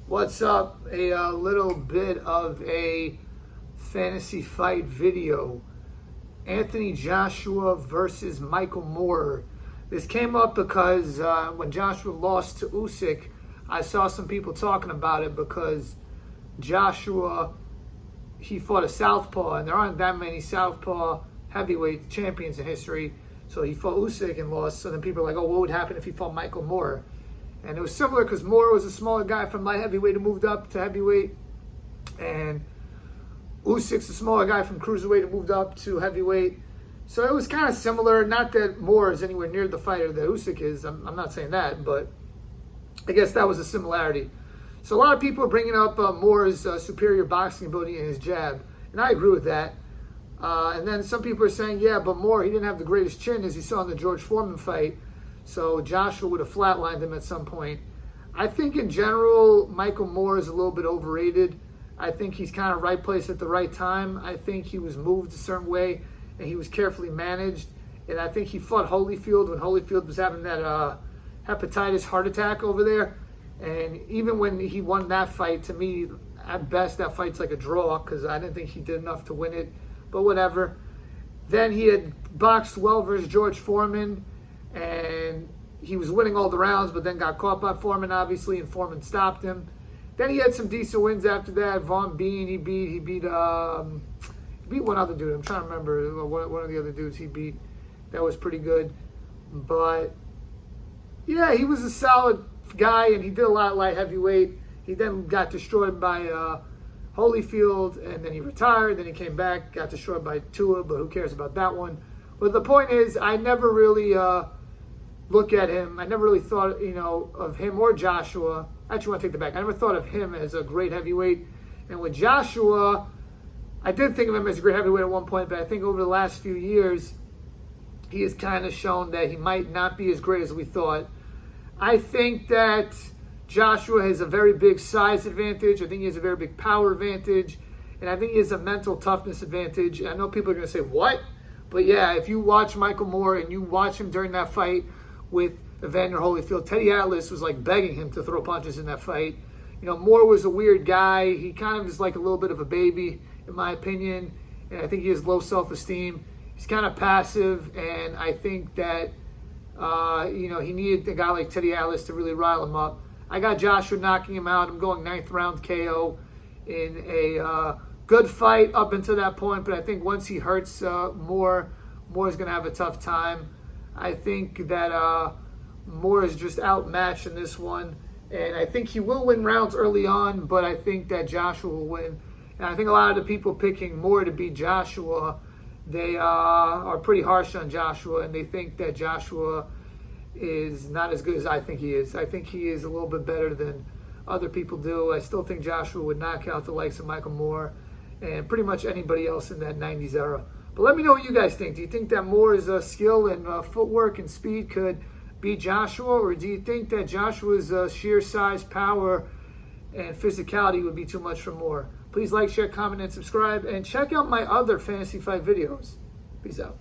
What's up? A little bit of a fantasy fight video. Anthony Joshua versus Michael Moorer. This came up because when Joshua lost to Usyk, I saw some people talking about it because Joshua, he fought a southpaw, and there aren't that many southpaw heavyweight champions in history. So he fought Usyk and lost. So then people are like, oh, what would happen if he fought Michael Moorer? And it was similar because Moorer was a smaller guy from light heavyweight who moved up to heavyweight. And Usyk's a smaller guy from cruiserweight who moved up to heavyweight. So it was kind of similar. Not that Moorer is anywhere near the fighter that Usyk is. I'm not saying that, but I guess that was a similarity. So a lot of people are bringing up Moorer's superior boxing ability and his jab. And I agree with that. And then some people are saying, yeah, but Moorer, he didn't have the greatest chin as you saw in the George Foreman fight. So Joshua would have flatlined him at some point. I think in general, Michael Moorer is a little bit overrated. I think he's kind of right place at the right time. I think he was moved a certain way and he was carefully managed. And I think he fought Holyfield when Holyfield was having that hepatitis heart attack over there. And even when he won that fight, to me, at best, that fight's like a draw because I didn't think he did enough to win it. But whatever. Then he had boxed well versus George Foreman. And he was winning all the rounds, but then got caught by Foreman, obviously, and Foreman stopped him. Then he had some decent wins after that. Vaughn Bean, he beat one other dude. I'm trying to remember one of the other dudes he beat. That was pretty good. But yeah, he was a solid guy, and he did a lot of light heavyweight. He then got destroyed by Holyfield, and then he retired. Then he came back, got destroyed by Tua, but who cares about that one? But the point is, I never really look at him. I never really thought, of him or Joshua. Actually, I want to take that back. I never thought of him as a great heavyweight. And with Joshua, I did think of him as a great heavyweight at one point, but I think over the last few years, he has kind of shown that he might not be as great as we thought. I think that Joshua has a very big size advantage. I think he has a very big power advantage. And I think he has a mental toughness advantage. And I know people are going to say, what? But yeah, if you watch Michael Moorer and you watch him during that fight with Evander Holyfield, Teddy Atlas was like begging him to throw punches in that fight. Moorer was a weird guy. He kind of is like a little bit of a baby, in my opinion. And I think he has low self-esteem. He's kind of passive. And I think that, he needed a guy like Teddy Atlas to really rile him up. I got Joshua knocking him out. I'm going 9th round KO in a good fight up until that point, but I think once he hurts Moore's going to have a tough time. I think that Moorer is just outmatched in this one, and I think he will win rounds early on, but I think that Joshua will win. And I think a lot of the people picking Moorer to beat Joshua, they are pretty harsh on Joshua, and they think that Joshua is not as good as I think he is. I think he is a little bit better than other people do. I still think Joshua would knock out the likes of Michael Moorer and pretty much anybody else in that 90s era. But let me know what you guys think. Do you think that Moorer's skill and footwork and speed could beat Joshua? Or do you think that Joshua's sheer size, power, and physicality would be too much for Moorer? Please like, share, comment, and subscribe. And check out my other fantasy fight videos. Peace out.